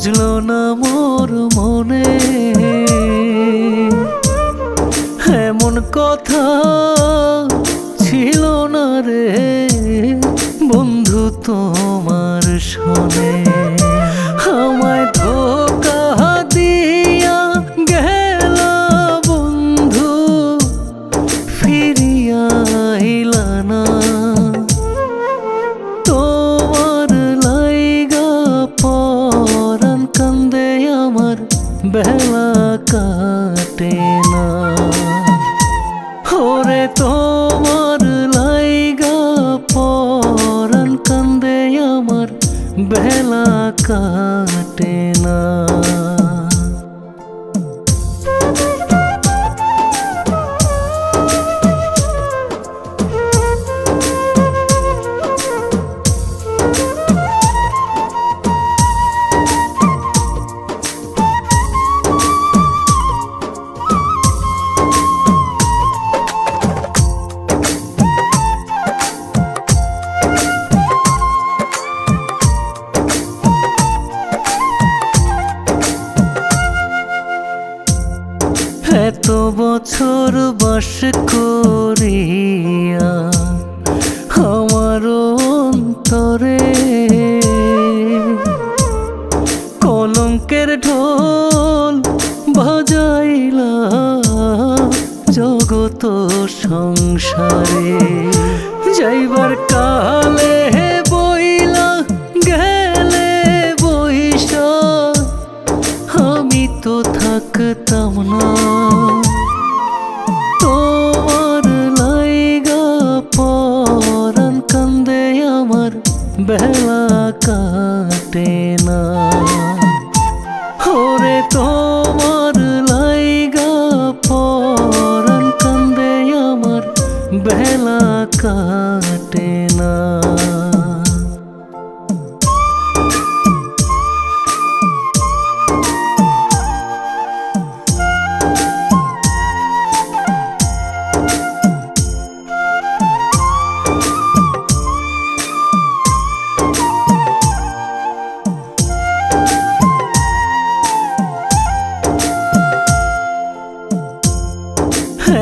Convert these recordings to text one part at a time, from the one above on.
বুঝলো না মোর মনে এমন কথা ছিল না রে বন্ধু তোমার শোনে। আমায় ধোঁকা দিয়া গেলা বন্ধু, ফিরিয়া আইলা না। তোমার লাইগা পরাণ কান্দে আমার, বেলা কাটে না। ওরে তোমার লাইগা পরাণ কান্দে আমার, বেলা কাটে না। এত বছর বাস করিয়া আমার অন্তরে কলঙ্কের ঢোল বাজাইলা জগত সংসারে। যাইবার কালে বইলা গেলে বৈশা, আমি তো থাকতাম না। তোমার লাইগা পরাণ কান্দে আমার, বেলা কাটে না। ওরে তোমার লাইগা পরাণ কান্দে আমার, বেলা কাটে না।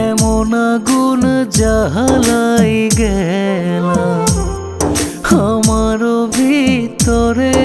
এমন আগুন জ্বালাই গেলা আমার ভিতরে,